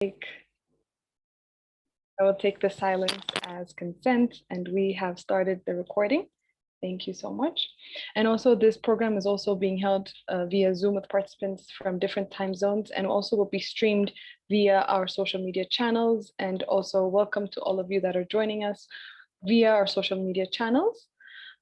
will take the silence as consent, and we have started the recording. Thank you so much. And also this program is also being held via Zoom with participants from different time zones, and also will be streamed via our social media channels. And also welcome to all of you that are joining us via our social media channels.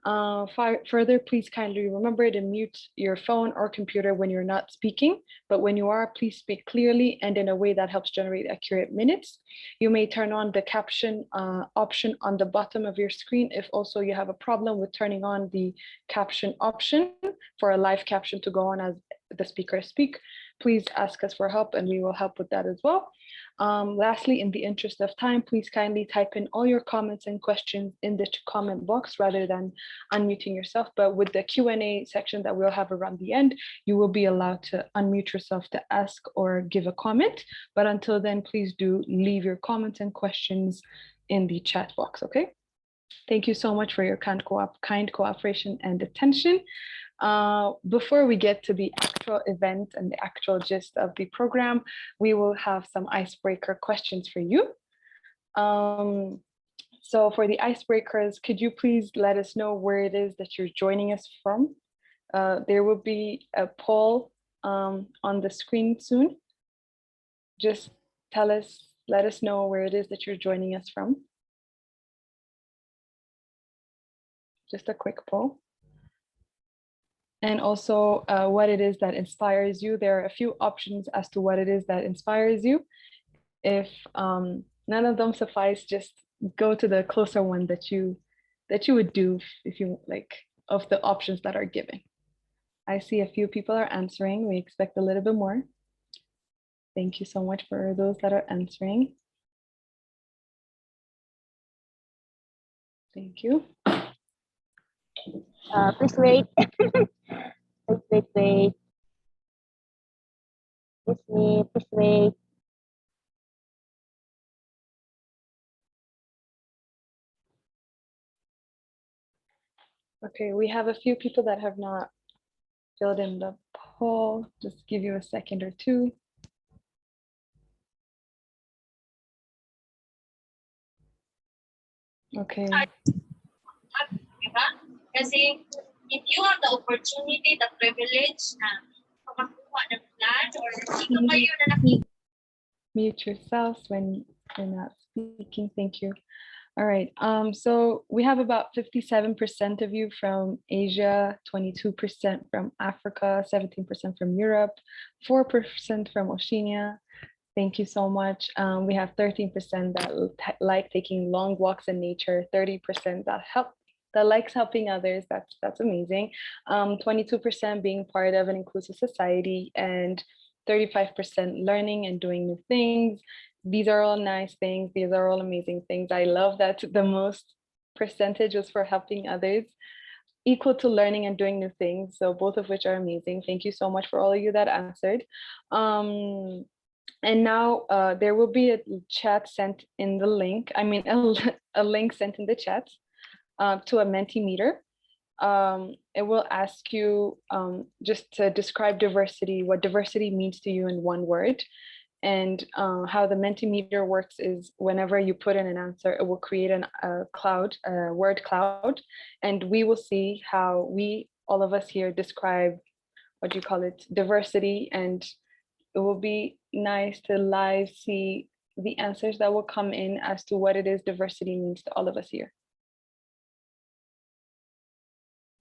Further, please kindly remember to mute your phone or computer when you're not speaking, but when you are, please speak clearly and in a way that helps generate accurate minutes. You may turn on the caption option on the bottom of your screen if also you have a problem with turning on the caption option for a live caption to go on as the speaker speak. Please ask us for help and we will help with that as well. Lastly, in the interest of time, please kindly type in all your comments and questions in the comment box rather than unmuting yourself. But with the Q&A section that we'll have around the end, you will be allowed to unmute yourself to ask or give a comment. But until then, please do leave your comments and questions in the chat box, okay? Thank you so much for your kind cooperation and attention. Before we get to the actual event and the actual gist of the program, we will have some icebreaker questions for you. So for the icebreakers, could you please let us know where it is that you're joining us from? There will be a poll on the screen soon. Just let us know where it is that you're joining us from. Just a quick poll. And also what it is that inspires you. There are a few options as to what it is that inspires you. If none of them suffice, just go to the closer one that you would do if you like, of the options that are given. I see a few people are answering. We expect a little bit more. Thank you so much for those that are answering. Thank you. Please wait. Wait. Please wait. Okay, we have a few people that have not filled in the poll. Just give you a second or two. Okay. Kasi if you have the opportunity, the privilege na makakuha ng plan or hindi kayo na nakita. Mute yourselves when you're not speaking. Thank you. All right. So we have about 57% of you from Asia, 22% from Africa, 17% from Europe, 4% from Oceania. Thank you so much. We have 13% that like taking long walks in nature, 30% that likes helping others. That's amazing. 22% being part of an inclusive society, and 35% learning and doing new things. These are all nice things. These are all amazing things. I love that the most percentage was for helping others, equal to learning and doing new things. So both of which are amazing. Thank you so much for all of you that answered. And now there will be a chat sent in the link. I mean, a link sent in the chat to a Mentimeter. It will ask you just to describe diversity, what diversity means to you in one word. And how the Mentimeter works is whenever you put in an answer, it will create a word cloud, and we will see how all of us here describe, diversity, and it will be nice to live see the answers that will come in as to what it is diversity means to all of us here.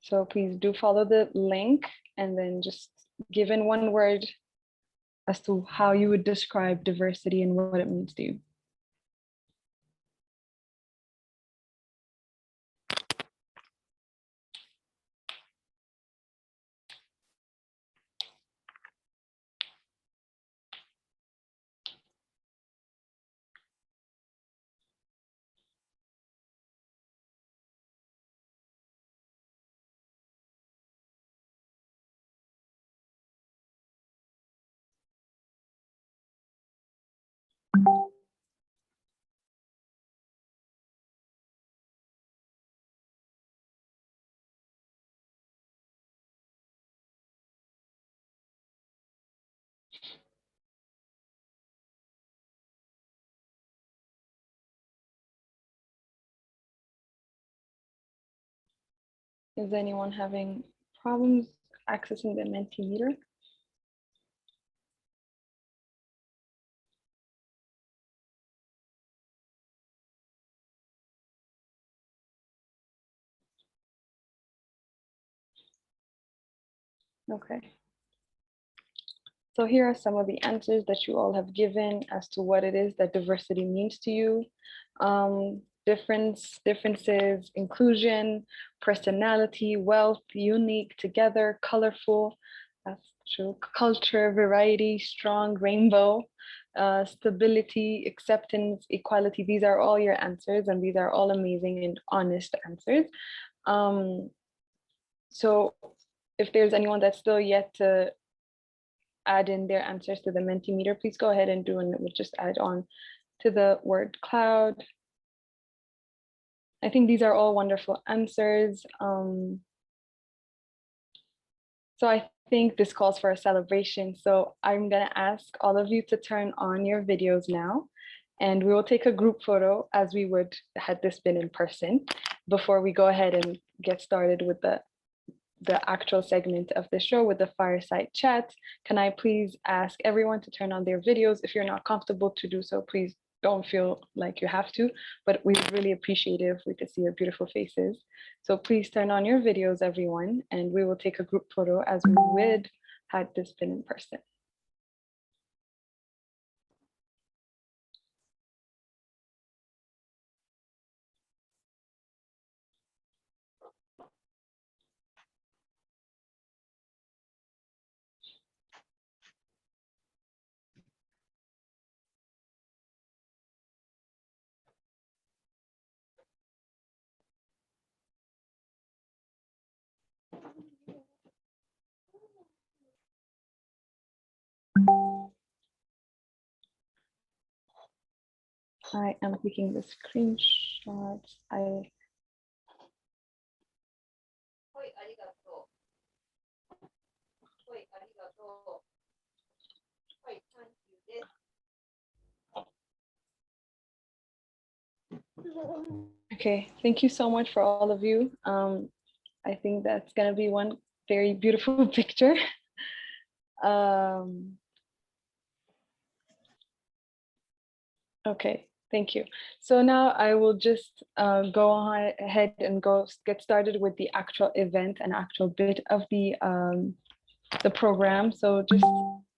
So please do follow the link and then just give in one word as to how you would describe diversity and what it means to you. Is anyone having problems accessing the Mentimeter? Okay. So here are some of the answers that you all have given as to what it is that diversity means to you. Differences, inclusion, personality, wealth, unique, together, colorful, that's true, culture, variety, strong, rainbow, stability, acceptance, equality. These are all your answers, and these are all amazing and honest answers. So if there's anyone that's still yet to add in their answers to the Mentimeter, please go ahead and do, and we'll just add on to the word cloud. I think these are all wonderful answers. So I think this calls for a celebration. So I'm gonna ask all of you to turn on your videos now, and we will take a group photo as we would had this been in person before we go ahead and get started with the actual segment of the show with the fireside chat. Can I please ask everyone to turn on their videos? If you're not comfortable to do so, please don't feel like you have to, but we really appreciate it if we could see your beautiful faces. So please turn on your videos, everyone, and we will take a group photo as we would had this been in person. I am taking the screenshots. Okay, thank you so much for all of you. I think that's gonna be one very beautiful picture. Okay, thank you. So now I will just go on ahead and get started with the actual event and actual bit of the program. So just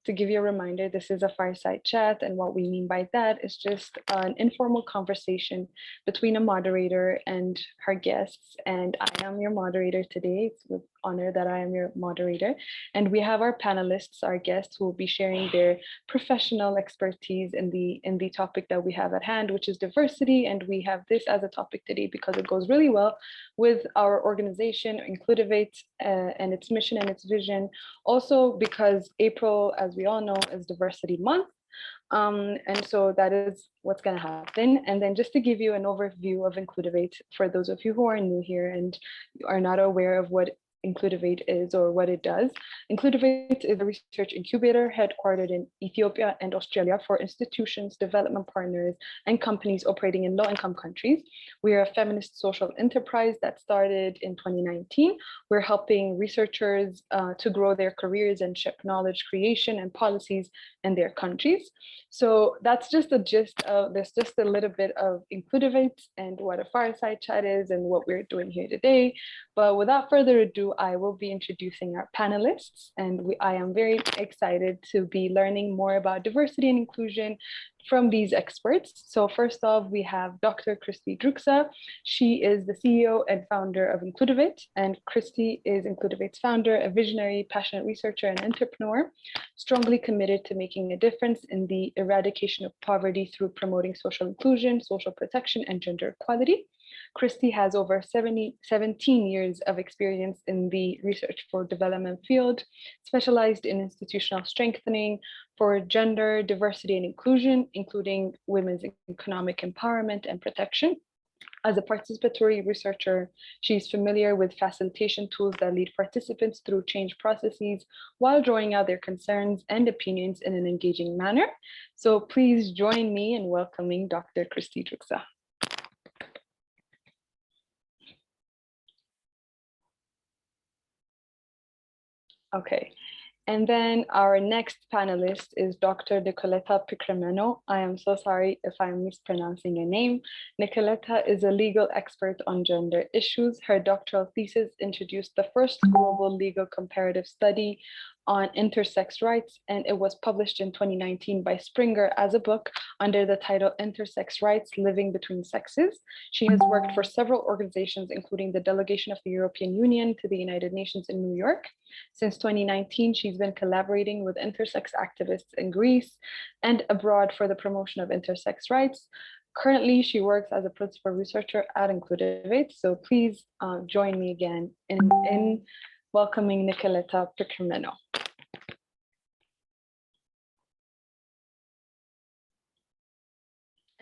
to give you a reminder, this is a fireside chat, and what we mean by that is just an informal conversation between a moderator and her guests. And I am your moderator today. It's with honor that I am your moderator. And we have our panelists, our guests, who will be sharing their professional expertise in the topic that we have at hand, which is diversity. And we have this as a topic today because it goes really well with our organization, Includovate, and its mission and its vision. Also because April, as we all know, is Diversity Month. And so that is what's going to happen. And then just to give you an overview of Includovate, for those of you who are new here and are not aware of what Includovate is or what it does. Includovate is a research incubator headquartered in Ethiopia and Australia for institutions, development partners, and companies operating in low-income countries. We are a feminist social enterprise that started in 2019. We're helping researchers to grow their careers and ship knowledge creation and policies in their countries. So that's just a gist of, there's just a little bit of Includovate and what a fireside chat is and what we're doing here today. But without further ado, I will be introducing our panelists, and I am very excited to be learning more about diversity and inclusion from these experts. So first off, we have Dr. Kristie Drucza. She is the CEO and founder of Includovate, and Kristie is Includovate's founder, a visionary, passionate researcher and entrepreneur, strongly committed to making a difference in the eradication of poverty through promoting social inclusion, social protection, and gender equality. Kristie has over 17 years of experience in the research for development field, specialized in institutional strengthening for gender, diversity, and inclusion, including women's economic empowerment and protection. As a participatory researcher, she's familiar with facilitation tools that lead participants through change processes while drawing out their concerns and opinions in an engaging manner. So please join me in welcoming Dr. Kristie Drucza. Okay. And then our next panelist is Dr. Nikoletta Pikramenou. I am so sorry if I'm mispronouncing your name. Nikoletta is a legal expert on gender issues. Her doctoral thesis introduced the first global legal comparative study on intersex rights, and it was published in 2019 by Springer as a book under the title Intersex Rights, Living Between Sexes. She has worked for several organizations, including the delegation of the European Union to the United Nations in New York. Since 2019, she's been collaborating with intersex activists in Greece and abroad for the promotion of intersex rights. Currently, she works as a principal researcher at Includovate. So please join me again in welcoming Nikoletta Pikramenou.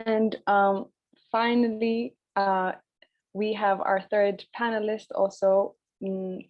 And finally, we have our third panelist also,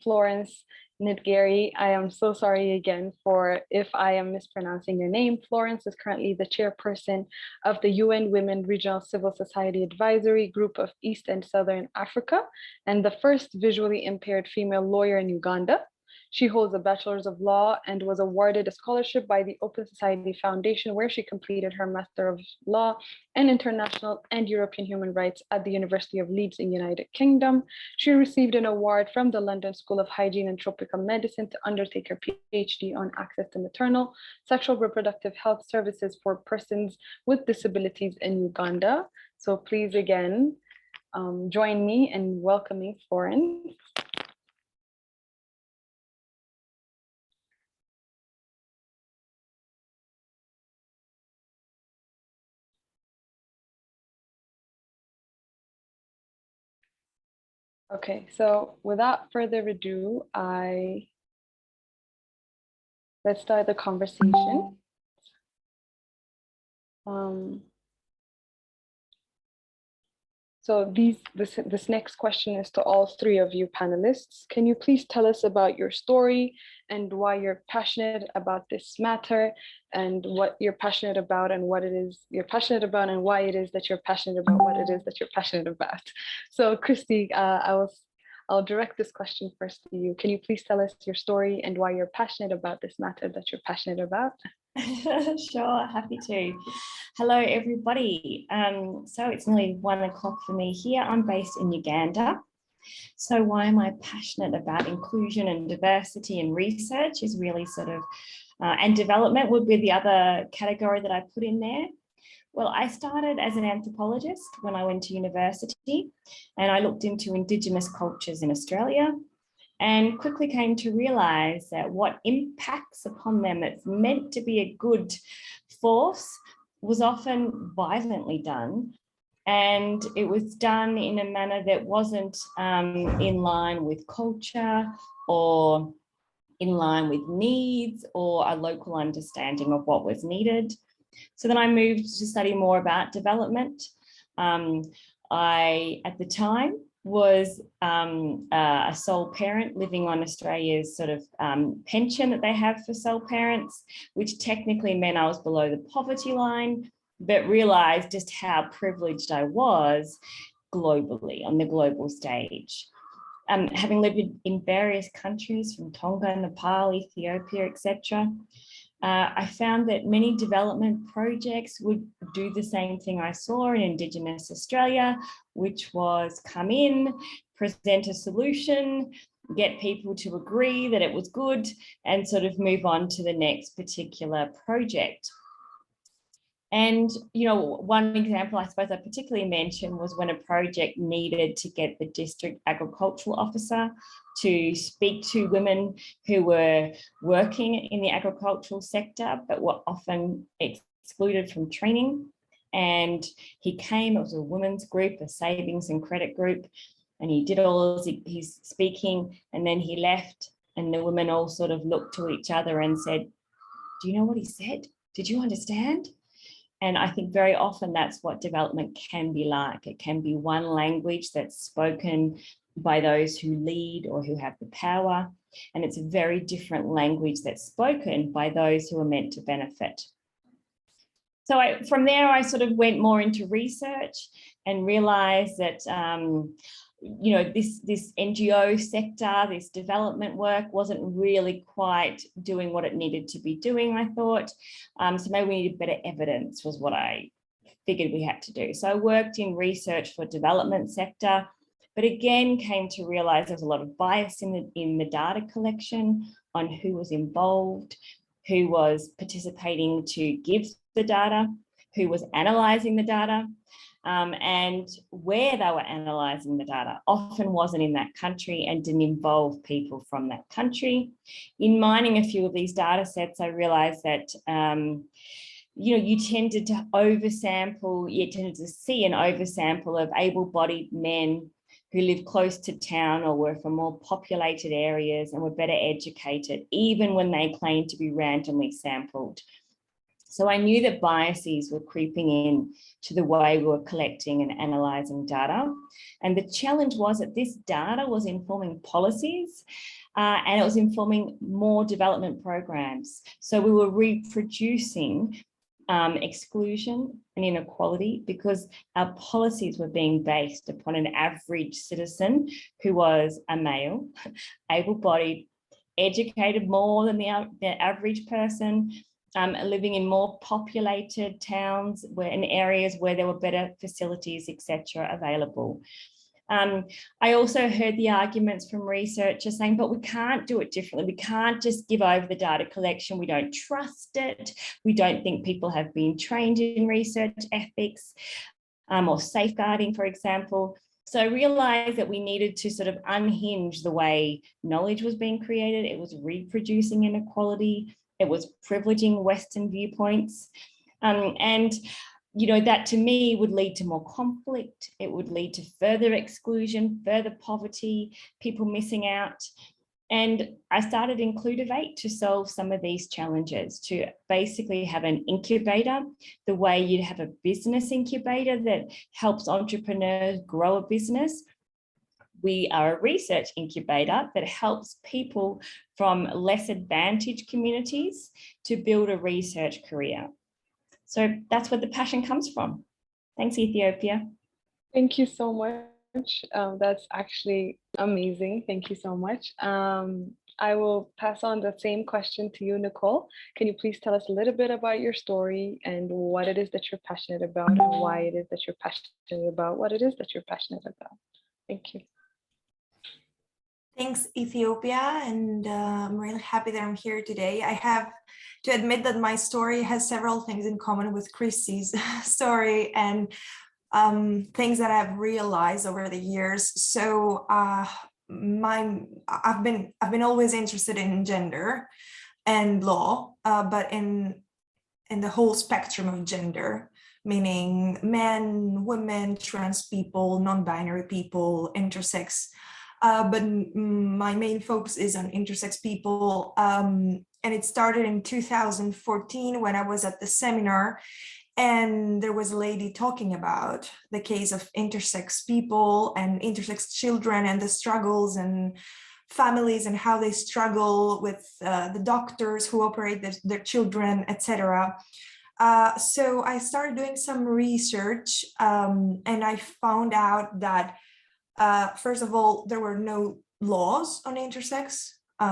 Florence Ndagire. I am so sorry again for if I am mispronouncing your name. Florence is currently the chairperson of the UN Women Regional Civil Society Advisory Group of East and Southern Africa, and the first visually impaired female lawyer in Uganda. She holds a bachelor's of law and was awarded a scholarship by the Open Society Foundation, where she completed her Master of Law and International and European Human Rights at the University of Leeds in the United Kingdom. She received an award from the London School of Hygiene and Tropical Medicine to undertake her PhD on access to maternal, sexual reproductive health services for persons with disabilities in Uganda. So please again, join me in welcoming Florence. Okay, so without further ado, let's start the conversation. So this next question is to all three of you panelists. Can you please tell us about your story and why you're passionate about this matter, and what you're passionate about and what it is you're passionate about, and why it is that you're passionate about what it is that you're passionate about? So Kristie, I'll direct this question first to you. Can you please tell us your story and why you're passionate about this matter that you're passionate about? Sure, happy to. Hello, everybody. So it's nearly 1 o'clock for me here. I'm based in Uganda. So why am I passionate about inclusion and diversity and research is really sort of, and development would be the other category that I put in there. Well, I started as an anthropologist when I went to university, and I looked into Indigenous cultures in Australia, and quickly came to realize that what impacts upon them that's meant to be a good force was often violently done. And it was done in a manner that wasn't in line with culture or in line with needs or a local understanding of what was needed. So then I moved to study more about development. I, at the time, was a sole parent living on Australia's sort of pension that they have for sole parents, which technically meant I was below the poverty line, but realized just how privileged I was globally on the global stage. Having lived in various countries from Tonga, Nepal, Ethiopia, etc., I found that many development projects would do the same thing I saw in Indigenous Australia, which was come in, present a solution, get people to agree that it was good, and sort of move on to the next particular project. And, you know, one example I suppose I particularly mentioned was when a project needed to get the district agricultural officer to speak to women who were working in the agricultural sector, but were often excluded from training. And he came, it was a women's group, a savings and credit group, and he did all his speaking, and then he left, and the women all sort of looked to each other and said, "Do you know what he said? Did you understand?" And I think very often that's what development can be like. It can be one language that's spoken by those who lead or who have the power, and it's a very different language that's spoken by those who are meant to benefit. So from there, I sort of went more into research and realized that this NGO sector, this development work wasn't really quite doing what it needed to be doing, I thought. So maybe we needed better evidence was what I figured we had to do. So I worked in research for development sector, but again came to realize there was a lot of bias in the data collection on who was involved, who was participating to give the data, who was analysing the data, and where they were analysing the data often wasn't in that country and didn't involve people from that country. In mining a few of these data sets, I realised that you tended to oversample, you tended to see an oversample of able-bodied men who lived close to town or were from more populated areas and were better educated, even when they claimed to be randomly sampled. So I knew that biases were creeping in to the way we were collecting and analysing data. And the challenge was that this data was informing policies and it was informing more development programs. So we were reproducing exclusion and inequality because our policies were being based upon an average citizen who was a male, able-bodied, educated more than the average person, living in more populated towns, in areas where there were better facilities, etc., available. I also heard the arguments from researchers saying, but we can't do it differently. We can't just give over the data collection. We don't trust it. We don't think people have been trained in research ethics or safeguarding, for example. So I realized that we needed to sort of unhinge the way knowledge was being created. It was reproducing inequality. It was privileging Western viewpoints. That to me would lead to more conflict. It would lead to further exclusion, further poverty, people missing out. And I started Includovate to solve some of these challenges, to basically have an incubator, the way you'd have a business incubator that helps entrepreneurs grow a business. We are a research incubator that helps people from less advantaged communities to build a research career. So that's where the passion comes from. Thanks, Ethiopia. Thank you so much. That's actually amazing. Thank you so much. I will pass on the same question to you, Nicole. Can you please tell us a little bit about your story and what it is that you're passionate about and why it is that you're passionate about what it is that you're passionate about? Thank you. Thanks, Ethiopia, and I'm really happy that I'm here today. I have to admit that my story has several things in common with Kristie's story and things that I've realized over the years. So I've been always interested in gender and law, but in the whole spectrum of gender, meaning men, women, trans people, non-binary people, intersex. But my main focus is on intersex people. And it started in 2014 when I was at the seminar and there was a lady talking about the case of intersex people and intersex children and the struggles and families and how they struggle with the doctors who operate their children, etc. So I started doing some research and I found out that first of all, there were no laws on intersex,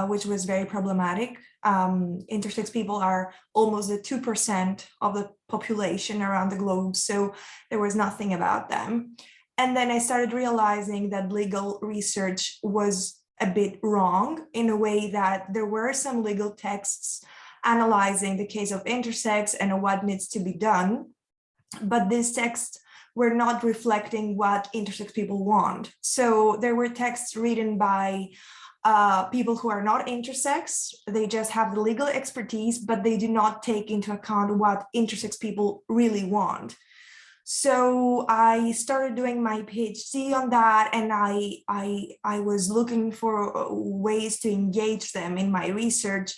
which was very problematic. Intersex people are almost the 2% of the population around the globe, so there was nothing about them. And then I started realizing that legal research was a bit wrong in a way that there were some legal texts analyzing the case of intersex and what needs to be done, but these texts were not reflecting what intersex people want. So there were texts written by people who are not intersex. They just have the legal expertise, but they do not take into account what intersex people really want. So I started doing my PhD on that, and I was looking for ways to engage them in my research.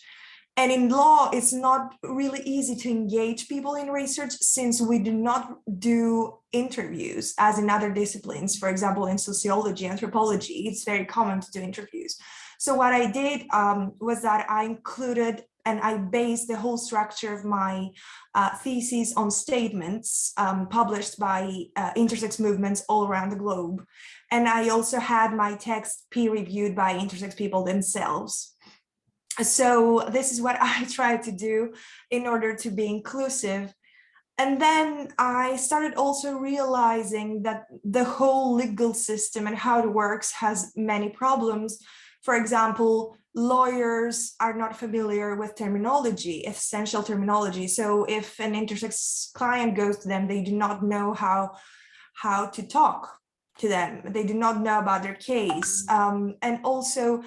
And in law, it's not really easy to engage people in research since we do not do interviews as in other disciplines. For example, in sociology, anthropology, it's very common to do interviews. So what I did was that I included and I based the whole structure of my thesis on statements published by intersex movements all around the globe. And I also had my text peer-reviewed by intersex people themselves. So this is what I tried to do in order to be inclusive. And then I started also realizing that the whole legal system and how it works has many problems. For example, lawyers are not familiar with terminology, essential terminology. So if an intersex client goes to them, they do not know how to talk to them. They do not know about their case. And also,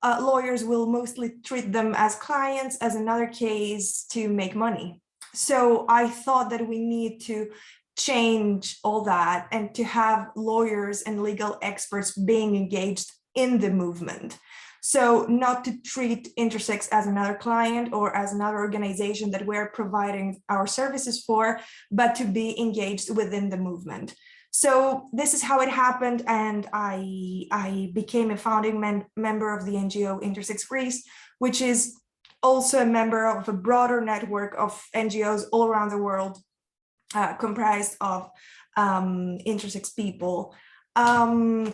lawyers will mostly treat them as clients, as another case to make money. So I thought that we need to change all that and to have lawyers and legal experts being engaged in the movement. So not to treat intersex as another client or as another organization that we're providing our services for, but to be engaged within the movement. So this is how it happened, and I became a founding member of the NGO Intersex Greece, which is also a member of a broader network of NGOs all around the world, comprised of intersex people.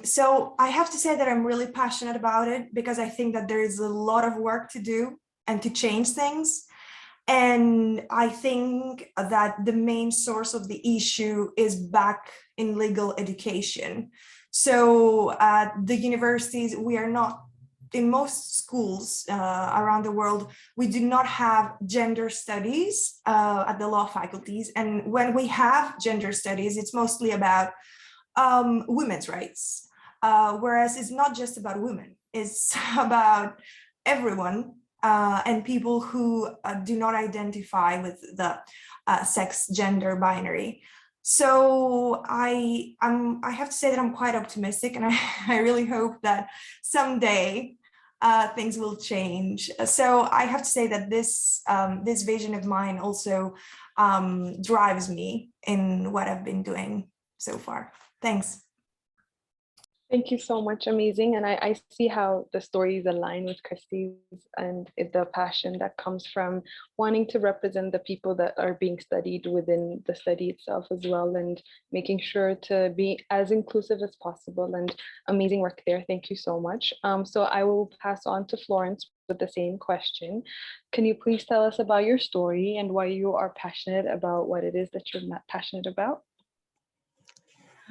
So I have to say that I'm really passionate about it because I think that there is a lot of work to do and to change things. And I think that the main source of the issue is back in legal education. So at the universities, we are not, in most schools around the world, we do not have gender studies at the law faculties. And when we have gender studies, it's mostly about women's rights, whereas it's not just about women, it's about everyone. And people who do not identify with the sex gender binary. So I have to say that I'm quite optimistic, and I really hope that someday things will change. So I have to say that this vision of mine also drives me in what I've been doing so far. Thanks. Thank you so much. Amazing. And I see how the stories align with Kristie's and the passion that comes from wanting to represent the people that are being studied within the study itself as well, and making sure to be as inclusive as possible. And amazing work there. Thank you so much. So I will pass on to Florence with the same question. Can you please tell us about your story and why you are passionate about what it is that you're passionate about?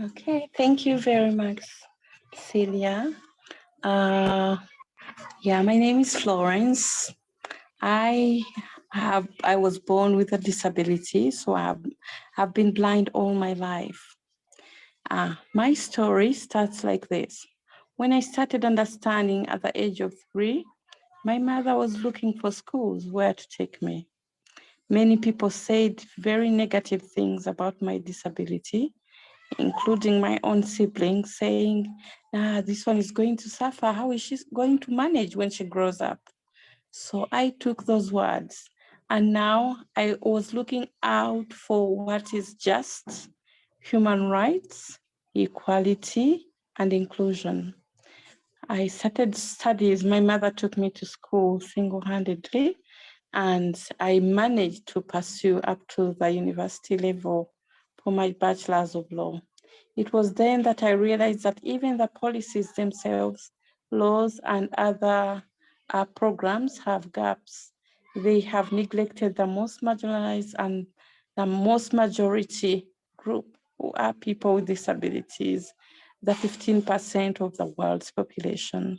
Okay, thank you very much, Celia. Yeah, my name is Florence. I was born with a disability, so I've been blind all my life. My story starts like this. When I started understanding at the age of 3, my mother was looking for schools where to take me. Many people said very negative things about my disability, including my own siblings, saying, this one is going to suffer. How is she going to manage when she grows up? So I took those words, and now I was looking out for what is just, human rights, equality, and inclusion. I started studies. My mother took me to school single-handedly, and I managed to pursue up to the university level for my bachelor's of law. It was then that I realized that even the policies themselves, laws and other programs have gaps. They have neglected the most marginalized and the most majority group, who are people with disabilities, the 15% of the world's population.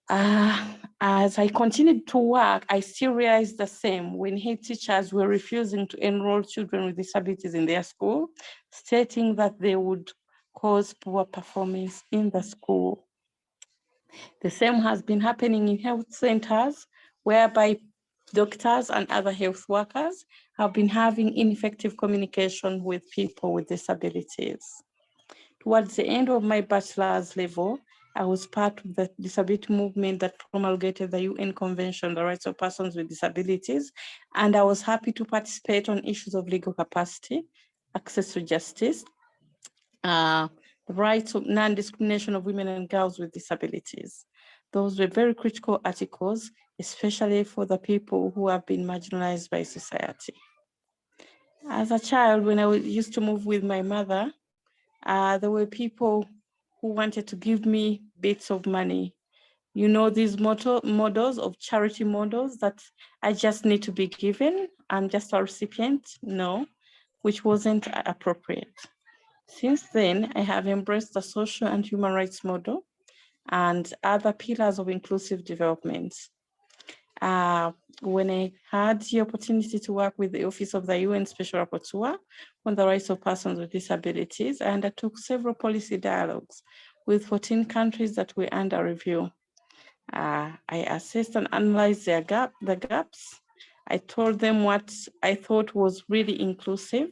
As I continued to work, I still realized the same when head teachers were refusing to enroll children with disabilities in their school, stating that they would cause poor performance in the school. The same has been happening in health centers, whereby doctors and other health workers have been having ineffective communication with people with disabilities. Towards the end of my bachelor's level, I was part of the disability movement that promulgated the UN Convention on the Rights of Persons with Disabilities, and I was happy to participate on issues of legal capacity, access to justice, the rights of non-discrimination of women and girls with disabilities. Those were very critical articles, especially for the people who have been marginalized by society. As a child, when I used to move with my mother, there were people who wanted to give me bits of money. You know, these models of charity models that I just need to be given. I'm just a recipient. No, which wasn't appropriate. Since then, I have embraced the social and human rights model and other pillars of inclusive development. When I had the opportunity to work with the Office of the UN Special Rapporteur on the rights of persons with disabilities, I undertook several policy dialogues with 14 countries that were under review. I assessed and analyzed the gaps. I told them what I thought was really inclusive,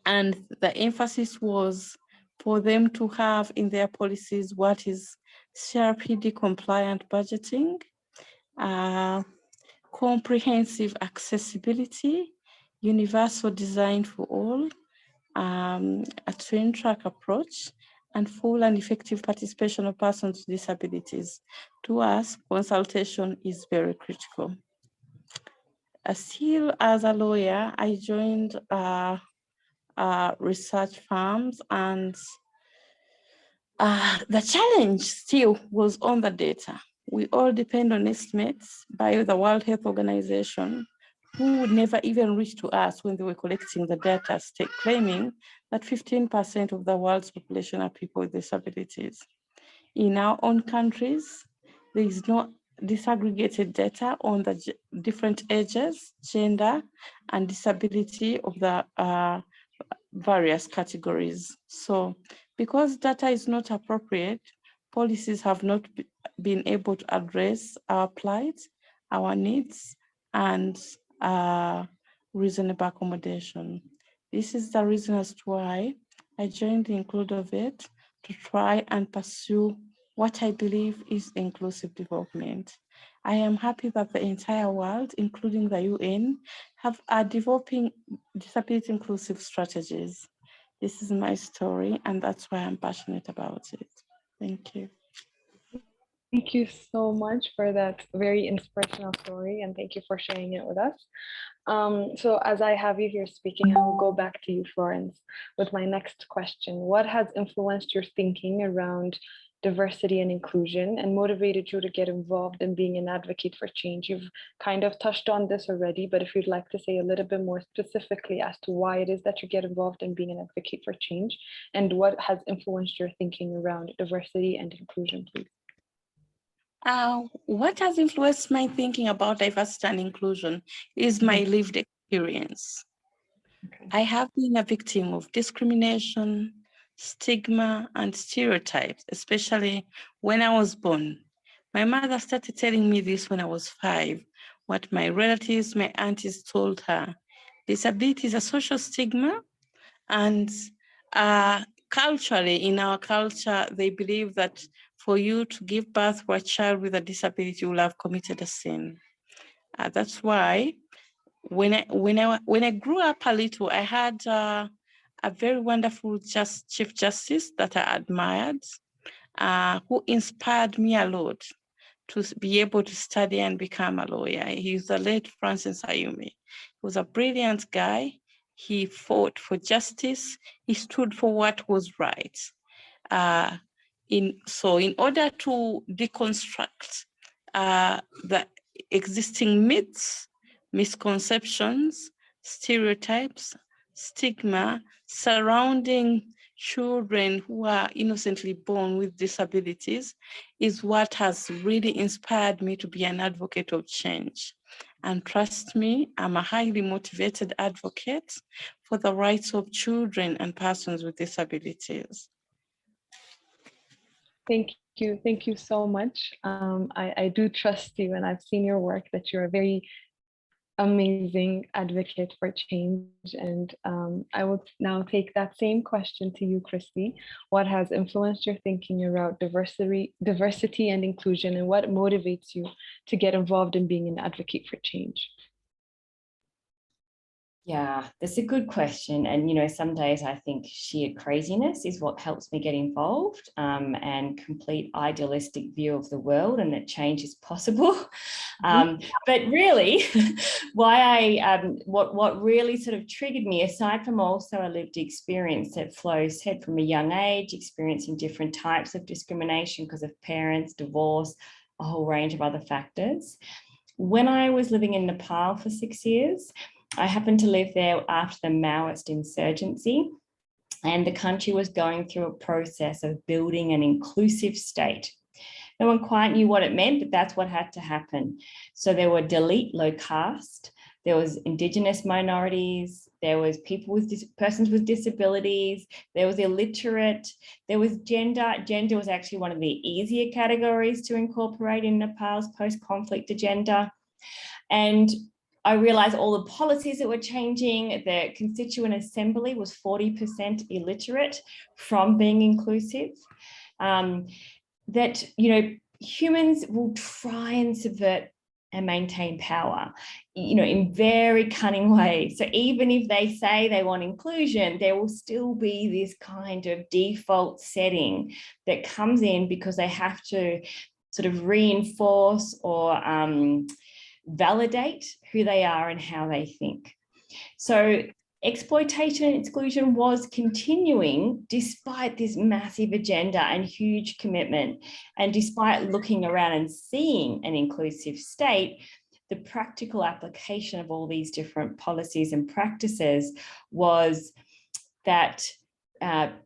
and the emphasis was for them to have in their policies what is CRPD compliant budgeting, comprehensive accessibility, universal design for all, a twin track approach, and full and effective participation of persons with disabilities. To us, consultation is very critical. Still as a lawyer, I joined research firms, and the challenge still was on the data. We all depend on estimates by the World Health Organization, who would never even reach to us when they were collecting the data, claiming that 15% of the world's population are people with disabilities. In our own countries, there is no disaggregated data on the different ages, gender, and disability of the various categories. So because data is not appropriate, policies have not been able to address our plight, our needs, and reasonable accommodation. This is the reason as to why I joined the Includovate to try and pursue what I believe is inclusive development. I am happy that the entire world, including the UN, are developing disability inclusive strategies. This is my story, and that's why I'm passionate about it. Thank you. Thank you so much for that very inspirational story, and thank you for sharing it with us. So as I have you here speaking, I will go back to you, Florence, with my next question. What has influenced your thinking around diversity and inclusion and motivated you to get involved in being an advocate for change? You've kind of touched on this already, but if you'd like to say a little bit more specifically as to why it is that you get involved in being an advocate for change, and what has influenced your thinking around diversity and inclusion, please. What has influenced my thinking about diversity and inclusion is my lived experience. Okay. I have been a victim of discrimination, stigma, and stereotypes, especially when I was born. My mother started telling me this when I was 5, what my relatives, my aunties told her. Disability is a social stigma, and culturally, in our culture, they believe that for you to give birth to a child with a disability, you will have committed a sin. That's why when I grew up a little, I had a very wonderful Chief Justice that I admired, who inspired me a lot to be able to study and become a lawyer. He's the late Florences Ndagire. He was a brilliant guy. He fought for justice. He stood for what was right. So in order to deconstruct the existing myths, misconceptions, stereotypes, stigma surrounding children who are innocently born with disabilities is what has really inspired me to be an advocate of change. And trust me, I'm a highly motivated advocate for the rights of children and persons with disabilities. Thank you so much. I do trust you, and I've seen your work, that you're a very amazing advocate for change. And I will now take that same question to you, Kristie. What has influenced your thinking around diversity and inclusion, and what motivates you to get involved in being an advocate for change? Yeah, that's a good question. And, you know, some days I think sheer craziness is what helps me get involved, and complete idealistic view of the world and that change is possible. But really, what really sort of triggered me, aside from also a lived experience that Flo said from a young age, experiencing different types of discrimination because of parents, divorce, a whole range of other factors. When I was living in Nepal for 6 years, I happened to live there after the Maoist insurgency, and the country was going through a process of building an inclusive state. No one quite knew what it meant, but that's what had to happen. So there were Dalit, low caste, there was Indigenous minorities, there was people with persons with disabilities, there was illiterate, there was gender. Gender was actually one of the easier categories to incorporate in Nepal's post-conflict agenda. And I realized all the policies that were changing. The Constituent Assembly was 40% illiterate from being inclusive. That, you know, humans will try and subvert and maintain power, you know, in very cunning ways. So even if they say they want inclusion, there will still be this kind of default setting that comes in because they have to sort of reinforce or validate who they are and how they think. So exploitation and exclusion was continuing despite this massive agenda and huge commitment. And despite looking around and seeing an inclusive state, the practical application of all these different policies and practices was that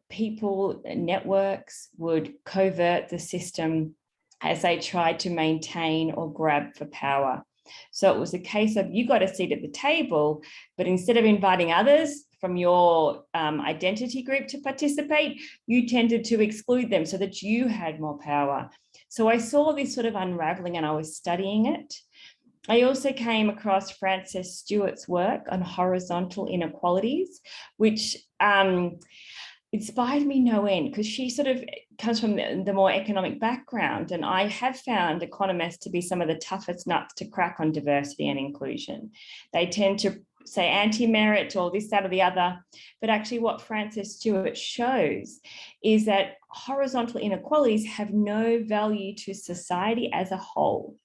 people, networks would covert the system as they tried to maintain or grab for power. So it was a case of you got a seat at the table, but instead of inviting others from your identity group to participate, you tended to exclude them so that you had more power. So I saw this sort of unraveling and I was studying it. I also came across Frances Stewart's work on horizontal inequalities, which inspired me no end, because she sort of comes from the more economic background, and I have found economists to be some of the toughest nuts to crack on diversity and inclusion. They tend to say anti-merit or this, that, or the other, but actually what Frances Stewart shows is that horizontal inequalities have no value to society as a whole.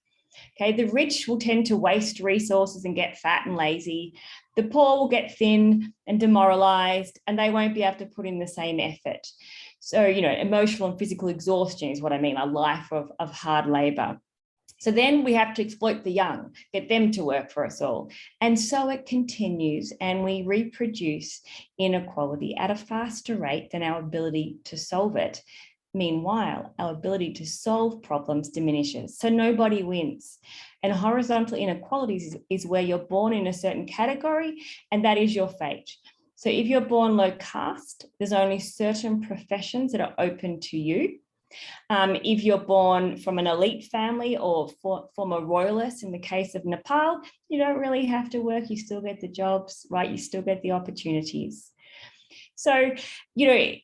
Okay, the rich will tend to waste resources and get fat and lazy. The poor will get thin and demoralized, and they won't be able to put in the same effort. So, you know, emotional and physical exhaustion is what I mean, a life of hard labor. So then we have to exploit the young, get them to work for us all. And so it continues, and we reproduce inequality at a faster rate than our ability to solve it. Meanwhile, our ability to solve problems diminishes, so nobody wins. And horizontal inequalities is where you're born in a certain category, and that is your fate. So if you're born low caste, there's only certain professions that are open to you. If you're born from an elite family or former royalist, in the case of Nepal, you don't really have to work, you still get the jobs, right? You still get the opportunities. So, you know,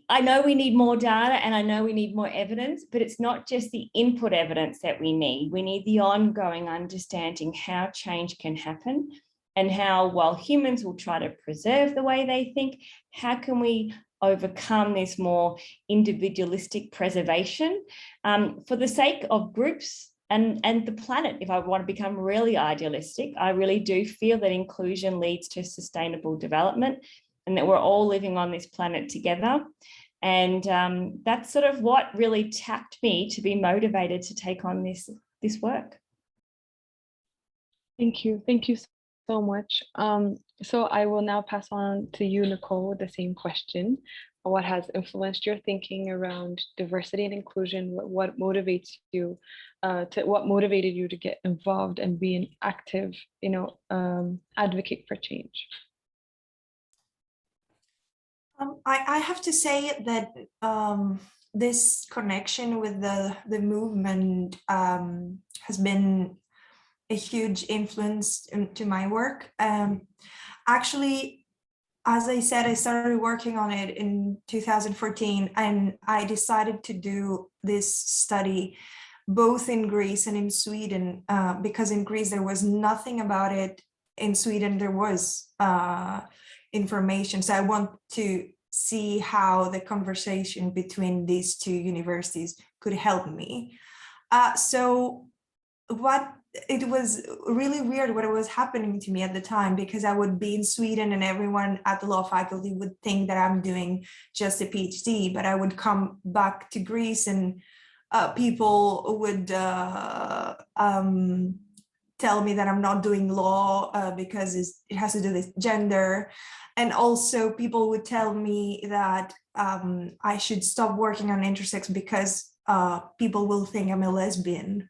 I know we need more data and I know we need more evidence, but it's not just the input evidence that we need. We need the ongoing understanding how change can happen and how, while humans will try to preserve the way they think, how can we overcome this more individualistic preservation for the sake of groups and the planet. If I want to become really idealistic, I really do feel that inclusion leads to sustainable development, and that we're all living on this planet together. And that's sort of what really tapped me to be motivated to take on this work. Thank you so much. So I will now pass on to you, Nicole, with the same question. What has influenced your thinking around diversity and inclusion? What motivates you what motivated you to get involved and be an active, advocate for change? I have to say that this connection with the movement has been a huge influence to my work. Actually, as I said, I started working on it in 2014, and I decided to do this study both in Greece and in Sweden, because in Greece there was nothing about it in Sweden there was information. So I want to see how the conversation between these two universities could help me. So it was really weird what was happening to me at the time, because I would be in Sweden and everyone at the law faculty would think that I'm doing just a PhD, but I would come back to Greece and people would tell me that I'm not doing law because it has to do with gender. And also people would tell me that I should stop working on intersex because people will think I'm a lesbian.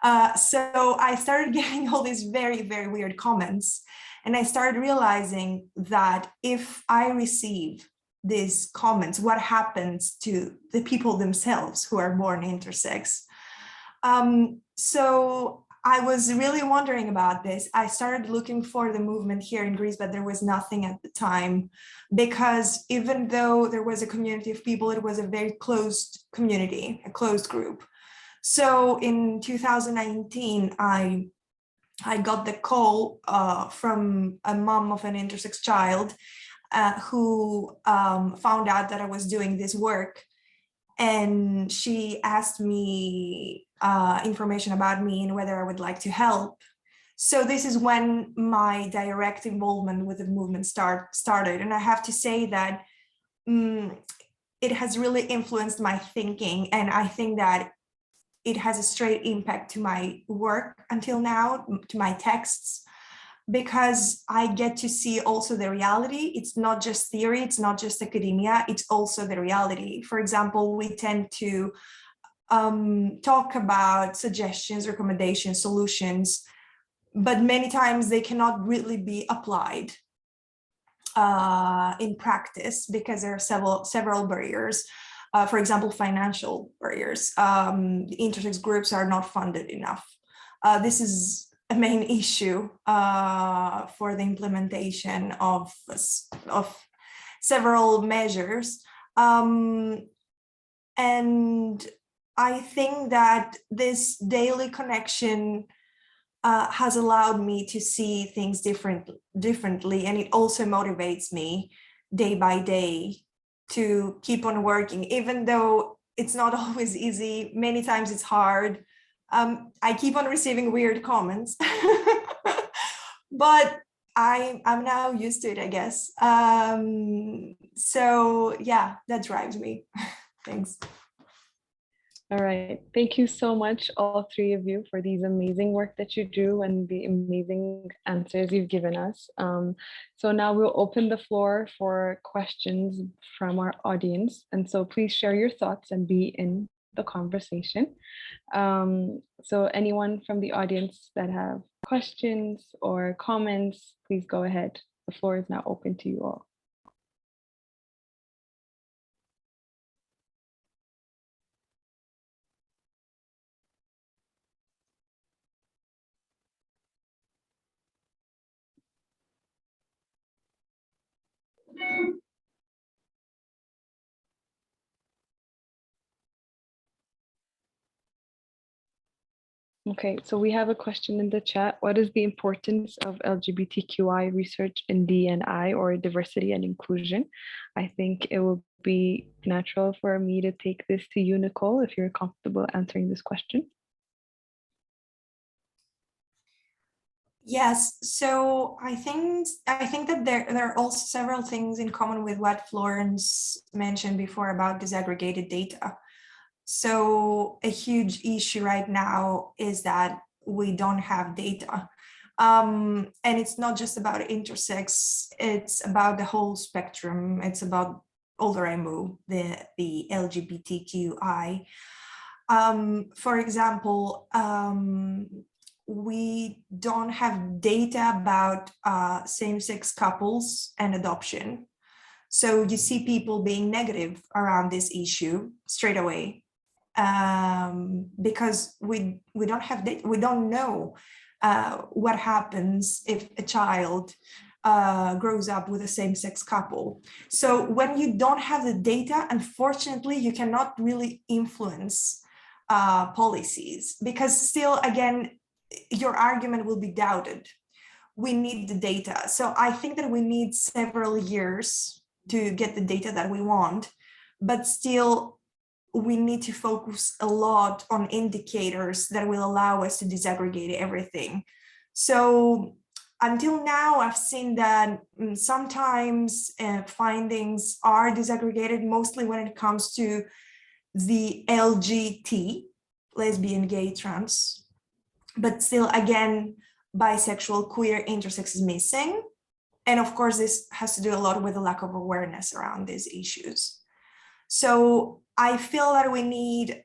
So I started getting all these very, very weird comments. And I started realizing that if I receive these comments, what happens to the people themselves who are born intersex? So I was really wondering about this. I started looking for the movement here in Greece, but there was nothing at the time, because even though there was a community of people, it was a very closed community, a closed group. So in 2019, I got the call from a mom of an intersex child who found out that I was doing this work. And she asked me information about me and whether I would like to help. So this is when my direct involvement with the movement started. And I have to say that it has really influenced my thinking. And I think that it has a straight impact to my work until now, to my texts, because I get to see also the reality. It's not just theory, it's not just academia, it's also the reality. For example, we tend to talk about suggestions, recommendations, solutions, but many times they cannot really be applied in practice because there are several barriers. For example, financial barriers. Intersex groups are not funded enough. This is a main issue for the implementation of several measures. And I think that this daily connection has allowed me to see things differently, and it also motivates me day by day to keep on working, even though it's not always easy. Many times it's hard. I keep on receiving weird comments, but I'm now used to it, I guess. So yeah, that drives me. Thanks. All right. Thank you so much, all three of you, for these amazing work that you do and the amazing answers you've given us. So now we'll open the floor for questions from our audience. And so please share your thoughts and be in the conversation. So anyone from the audience that have questions or comments, please go ahead. The floor is now open to you all. Okay, so we have a question in the chat. What is the importance of LGBTQI research in D&I, or diversity and inclusion? I think it will be natural for me to take this to you, Nicole, if you're comfortable answering this question. Yes, so I think that there are also several things in common with what Florence mentioned before about disaggregated data. So a huge issue right now is that we don't have data. And it's not just about intersex, it's about the whole spectrum. It's about all the rainbow, the LGBTQI. For example, we don't have data about same-sex couples and adoption. So you see people being negative around this issue straight away. Because we don't have data, we don't know what happens if a child grows up with a same-sex couple. So when you don't have the data, unfortunately, you cannot really influence policies, because still, again, your argument will be doubted. we need the data. So I think that we need several years to get the data that we want, but still we need to focus a lot on indicators that will allow us to disaggregate everything. So until now, I've seen that sometimes findings are disaggregated, mostly when it comes to the LGBT, lesbian, gay, trans, but still, again, bisexual, queer, intersex is missing. And of course, this has to do a lot with the lack of awareness around these issues. So I feel that we need,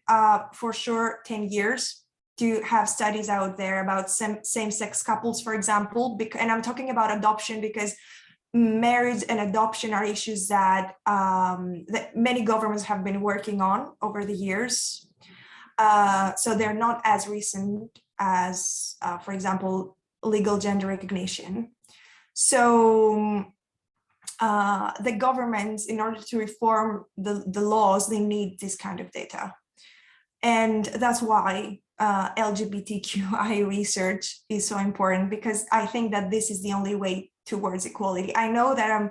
for sure, 10 years to have studies out there about same-sex couples, for example, and I'm talking about adoption because marriage and adoption are issues that, that many governments have been working on over the years. So they're not as recent as, for example, legal gender recognition. So the governments, in order to reform the laws, they need this kind of data. And that's why LGBTQI research is so important, because I think that this is the only way towards equality. I know that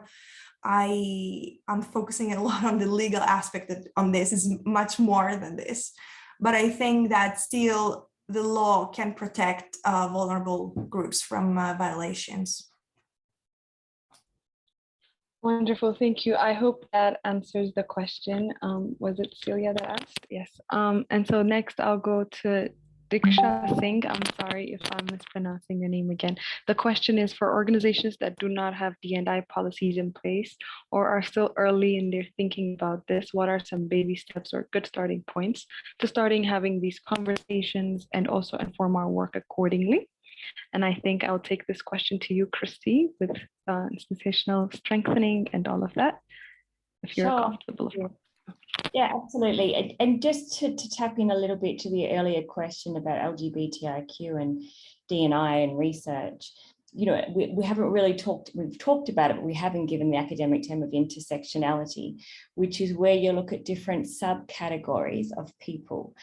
I'm focusing a lot on the legal aspect on this, is much more than this. But I think that still the law can protect vulnerable groups from violations. Wonderful, thank you. I hope that answers the question. Was it Celia that asked? Yes. And so next I'll go to Diksha Singh. I'm sorry if I'm mispronouncing your name again. The question is, for organizations that do not have D&I policies in place or are still early in their thinking about this, what are some baby steps or good starting points to starting having these conversations and also inform our work accordingly? And I think I'll take this question to you, Kristie, with institutional strengthening and all of that, if you're comfortable. Yeah, absolutely. And just to tap in a little bit to the earlier question about LGBTIQ and D&I and research, you know, we haven't really we've talked about it, but we haven't given the academic term of intersectionality, which is where you look at different subcategories of people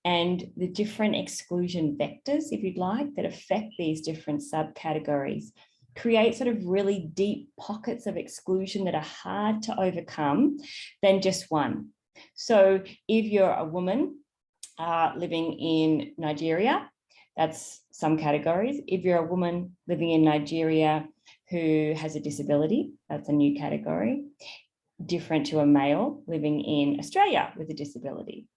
and the different exclusion vectors, if you'd like, that affect these different subcategories, create sort of really deep pockets of exclusion that are hard to overcome than just one. So if you're a woman living in Nigeria, that's some categories. If you're a woman living in Nigeria who has a disability, that's a new category, different to a male living in Australia with a disability.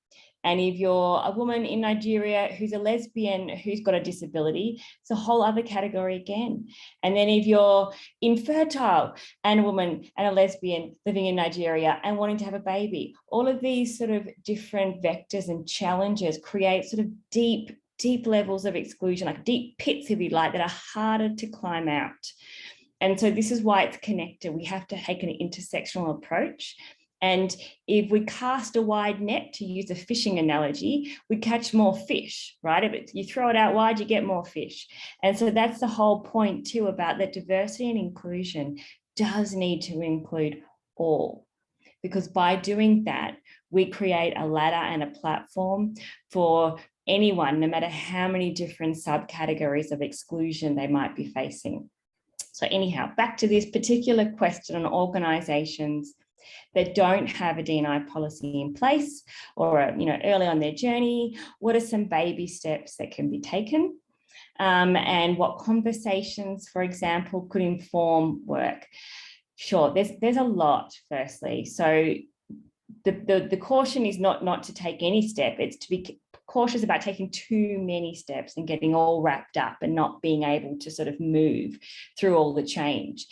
And if you're a woman in Nigeria who's a lesbian who's got a disability, it's a whole other category again. And then if you're infertile and a woman and a lesbian living in Nigeria and wanting to have a baby, all of these sort of different vectors and challenges create sort of deep levels of exclusion, like deep pits, if you like, that are harder to climb out. And so this is why it's connected. We have to take an intersectional approach. And if we cast a wide net, to use a fishing analogy, we catch more fish, right? If you throw it out wide, you get more fish. And so that's the whole point too, about that diversity and inclusion does need to include all. Because by doing that, we create a ladder and a platform for anyone, no matter how many different subcategories of exclusion they might be facing. So anyhow, back to this particular question on organizations that don't have a D&I policy in place or are, you know, early on their journey, what are some baby steps that can be taken? And what conversations, for example, could inform work? Sure, there's a lot, firstly. So the caution is not to take any step, it's to be cautious about taking too many steps and getting all wrapped up and not being able to sort of move through all the change.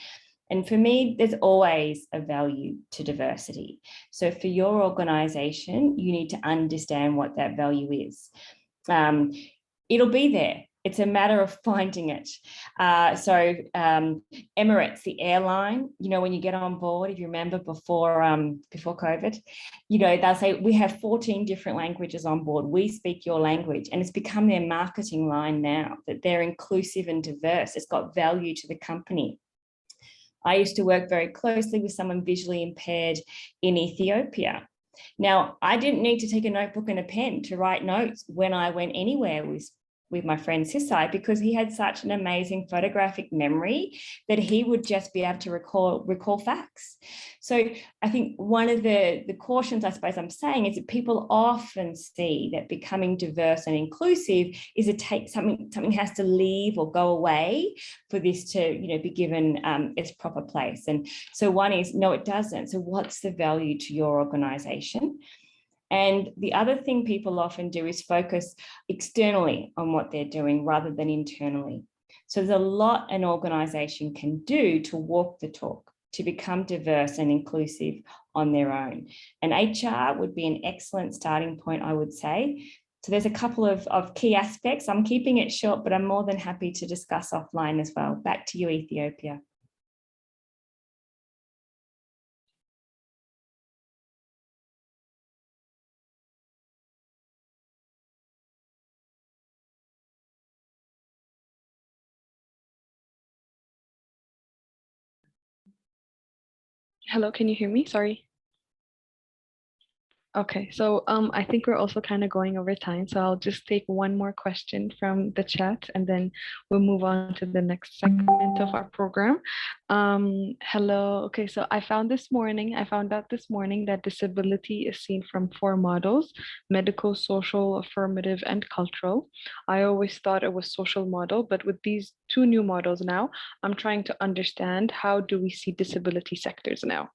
And for me, there's always a value to diversity. So for your organization, you need to understand what that value is. It'll be there. It's a matter of finding it. So Emirates, the airline, you know, when you get on board, if you remember before COVID, you know, they'll say, we have 14 different languages on board. We speak your language. And it's become their marketing line now, that they're inclusive and diverse. It's got value to the company. I used to work very closely with someone visually impaired in Ethiopia. Now, I didn't need to take a notebook and a pen to write notes when I went anywhere with with my friend Sisai because he had such an amazing photographic memory that he would just be able to recall facts. So I think one of the cautions I suppose I'm saying is that people often see that becoming diverse and inclusive is something has to leave or go away for this to be given its proper place. And so one is, no, it doesn't. So what's the value to your organization? And the other thing people often do is focus externally on what they're doing rather than internally. So there's a lot an organization can do to walk the talk, to become diverse and inclusive on their own. And HR would be an excellent starting point, I would say. So there's a couple of key aspects. I'm keeping it short, but I'm more than happy to discuss offline as well. Back to you, Ethiopia. Hello, can you hear me? Sorry. Okay, so I think we're also kind of going over time, so I'll just take one more question from the chat and then we'll move on to the next segment of our program. Hello, okay, so I found out this morning that disability is seen from 4 models: medical, social, affirmative, and cultural. I always thought it was social model, but with these 2 new models now, I'm trying to understand how do we see disability sectors now.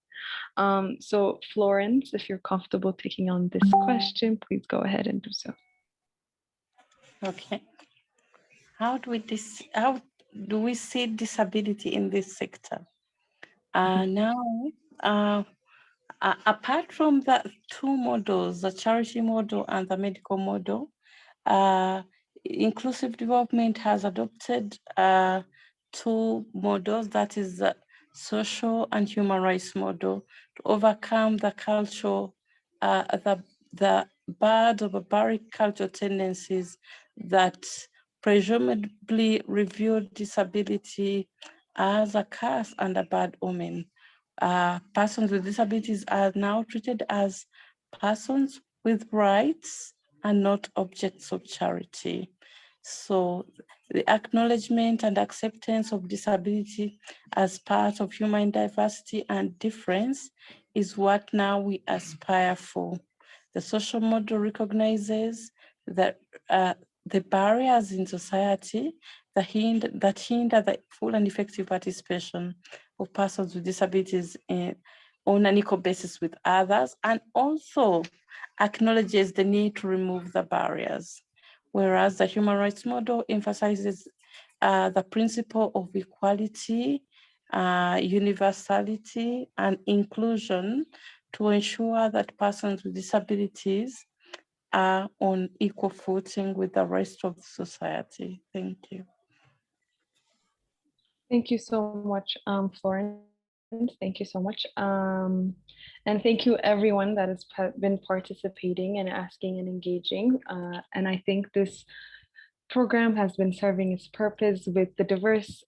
So Florence, if you're comfortable taking on this question, please go ahead and do so. Okay. How do we see disability in this sector? Now, apart from the 2 models, the charity model and the medical model, inclusive development has adopted 2 models, that is the social and human rights model, to overcome the cultural, the bad or barbaric cultural tendencies that presumably reviewed disability as a curse and a bad omen. Persons with disabilities are now treated as persons with rights and not objects of charity. So the acknowledgement and acceptance of disability as part of human diversity and difference is what now we aspire for. The social model recognizes that the barriers in society that hinder the full and effective participation of persons with disabilities on an equal basis with others, and also acknowledges the need to remove the barriers. Whereas the human rights model emphasizes the principle of equality, universality, and inclusion to ensure that persons with disabilities are on equal footing with the rest of society. Thank you. Thank you so much, Florence. Thank you so much. And thank you everyone that has been participating and asking and engaging. And I think this program has been serving its purpose with the diverse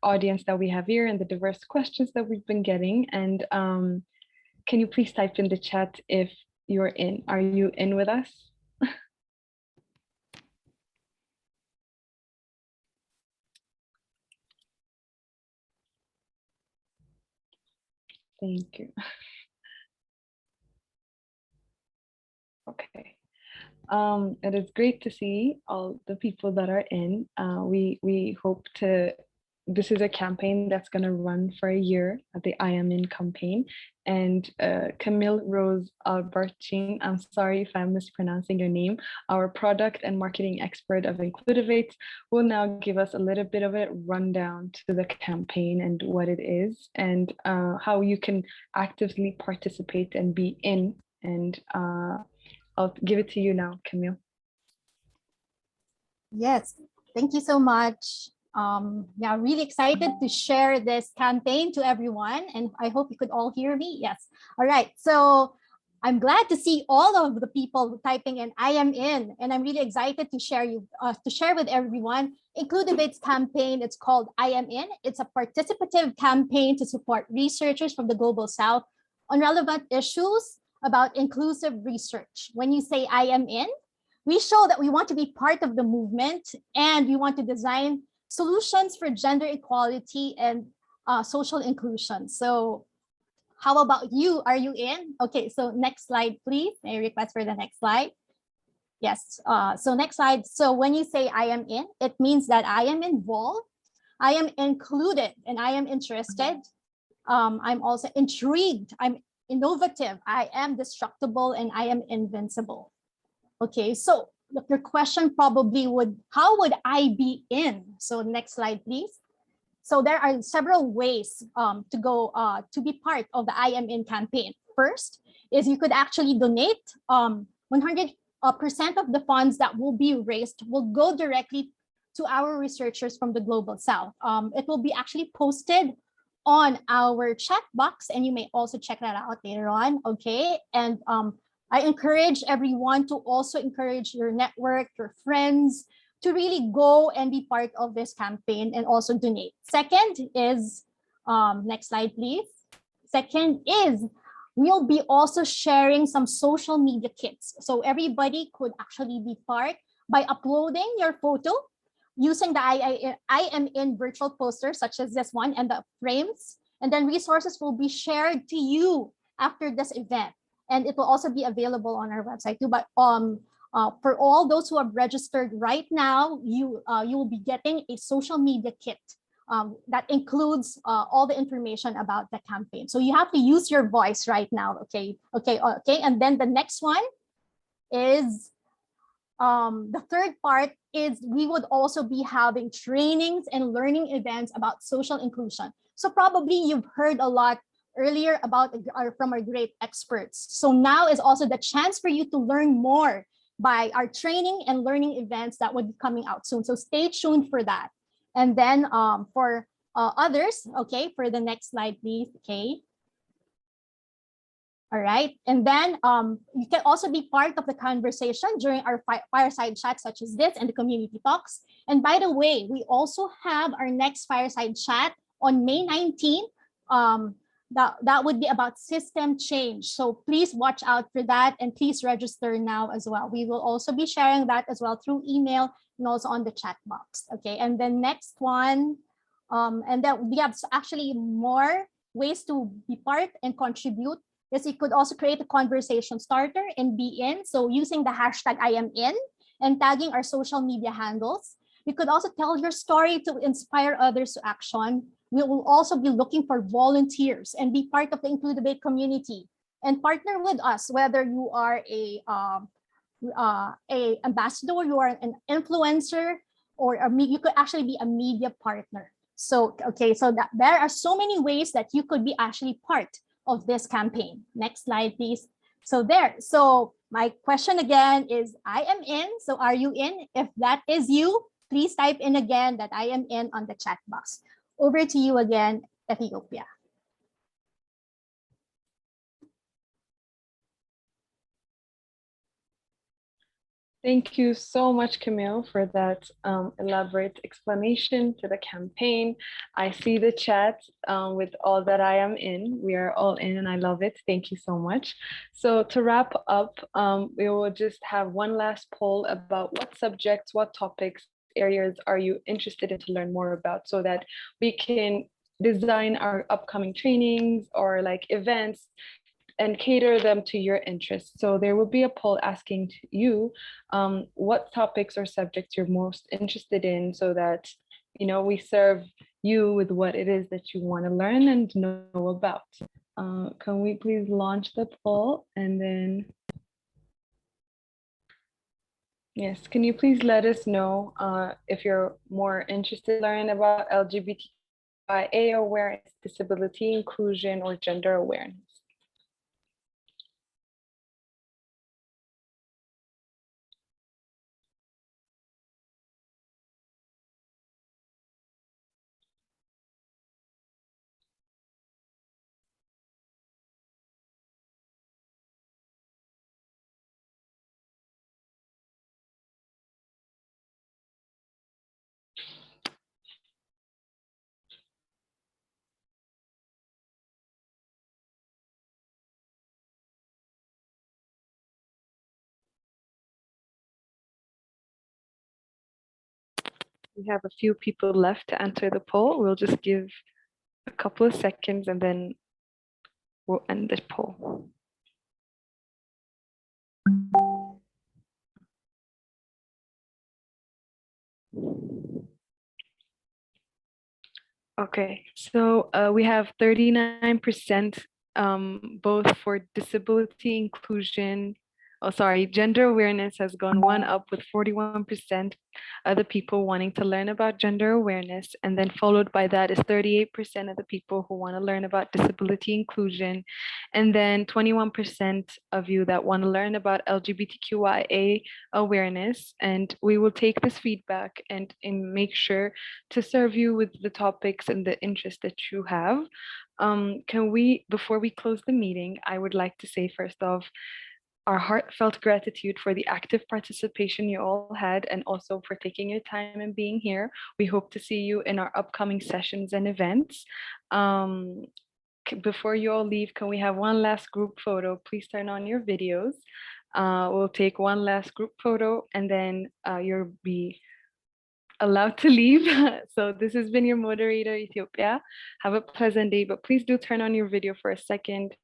audience that we have here and the diverse questions that we've been getting. And can you please type in the chat if you're in? Are you in with us? Thank you. Okay. It is great to see all the people that are in. We hope to, this is a campaign that's going to run for a year, the I Am In campaign. And Camille Rose Albertine, I'm sorry if I'm mispronouncing your name, our product and marketing expert of Includovate, will now give us a little bit of a rundown to the campaign and what it is and how you can actively participate and be in. And I'll give it to you now, Camille. Yes, thank you so much. Yeah, really excited to share this campaign to everyone, and I hope you could all hear me. Yes. All right. So I'm glad to see all of the people typing in I am in, and I'm really excited to share with everyone Includovate's campaign. It's called I Am In. It's a participative campaign to support researchers from the Global South on relevant issues about inclusive research. When you say I am in, We show that we want to be part of the movement, and we want to design solutions for gender equality and social inclusion. So how about you? Are you in? Okay, so next slide, please. May I request for the next slide? Yes, so next slide. So when you say I am in, it means that I am involved, I am included, and I am interested. I'm also intrigued, I'm innovative, I am destructible, and I am invincible. Okay, so your question probably would, how would I be in? So next slide, please. So there are several ways to be part of the I Am In campaign. First is you could actually donate 100% of the funds that will be raised will go directly to our researchers from the Global South. It will be actually posted on our chat box, and you may also check that out later on, okay? And I encourage everyone to also encourage your network, your friends, to really go and be part of this campaign and also donate. Second is, next slide, please. Second is, we'll be also sharing some social media kits. So everybody could actually be part by uploading your photo using the I Am In virtual posters such as this one and the frames. And then resources will be shared to you after this event. And it will also be available on our website too. But for all those who have registered right now, you will be getting a social media kit that includes all the information about the campaign. So you have to use your voice right now, okay? And then the next one is, the third part is we would also be having trainings and learning events about social inclusion. So probably you've heard a lot earlier about from our great experts. So now is also the chance for you to learn more by our training and learning events that would be coming out soon. So stay tuned for that. And then for others, okay, for the next slide, please, okay. All right, and then you can also be part of the conversation during our fireside chat such as this and the community talks. And by the way, we also have our next fireside chat on May 19th. That would be about system change. So please watch out for that and please register now as well. We will also be sharing that as well through email and also on the chat box. Okay, and then next one, and then we have actually more ways to be part and contribute. Yes, you could also create a conversation starter and be in. So using the hashtag I am in and tagging our social media handles. You could also tell your story to inspire others to action. We will also be looking for volunteers and be part of the Includovate community and partner with us, whether you are a ambassador, you are an influencer, or you could actually be a media partner. So, okay, so there are so many ways that you could be actually part of this campaign. Next slide, please. So my question again is, I am in. So are you in? If that is you, please type in again that I am in on the chat box. Over to you again, Ethiopia. Thank you so much, Camille, for that elaborate explanation to the campaign. I see the chat with all that I am in. We are all in and I love it. Thank you so much. So to wrap up, we will just have one last poll about what subjects, what topics, areas are you interested in to learn more about so that we can design our upcoming trainings or like events and cater them to your interests. So there will be a poll asking you what topics or subjects you're most interested in so that, you know, we serve you with what it is that you want to learn and know about. Can we please launch the poll and then, yes, can you please let us know if you're more interested in learning about LGBTQIA awareness, disability inclusion, or gender awareness? We have a few people left to answer the poll. We'll just give a couple of seconds and then we'll end the poll. Okay, so we have 39% both for disability inclusion. Oh, sorry, gender awareness has gone one up with 41% of the people wanting to learn about gender awareness. And then followed by that is 38% of the people who want to learn about disability inclusion. And then 21% of you that want to learn about LGBTQIA awareness. And we will take this feedback and make sure to serve you with the topics and the interest that you have. Before we close the meeting, I would like to say first off, our heartfelt gratitude for the active participation you all had and also for taking your time and being here. We hope to see you in our upcoming sessions and events. Before you all leave, can we have one last group photo? Please turn on your videos. We'll take one last group photo and then you'll be allowed to leave. So this has been your moderator, Ethiopia. Have a pleasant day, but please do turn on your video for a second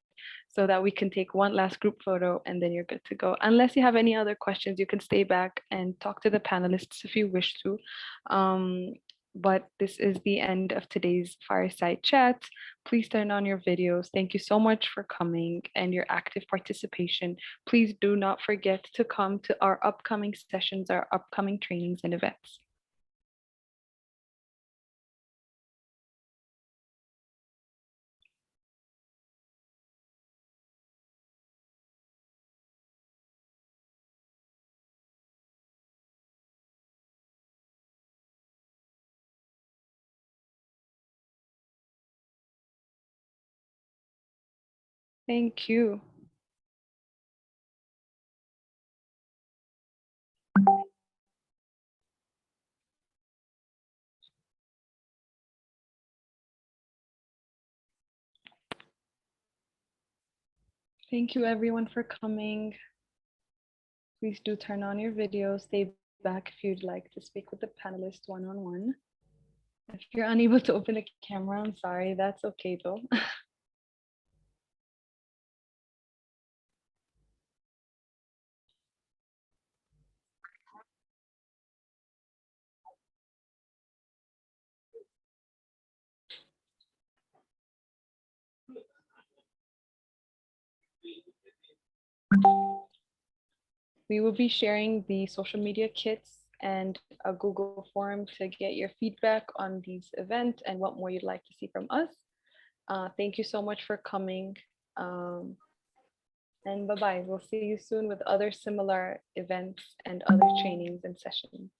so that we can take one last group photo and then you're good to go. Unless you have any other questions, you can stay back and talk to the panelists if you wish to. But this is the end of today's Fireside Chat. Please turn on your videos. Thank you so much for coming and your active participation. Please do not forget to come to our upcoming sessions, our upcoming trainings and events. Thank you. Thank you everyone for coming. Please do turn on your video, stay back if you'd like to speak with the panelists one-on-one. If you're unable to open a camera, I'm sorry, that's okay though. We will be sharing the social media kits and a Google form to get your feedback on these events and what more you'd like to see from us. Thank you so much for coming. And bye-bye. We'll see you soon with other similar events and other trainings and sessions.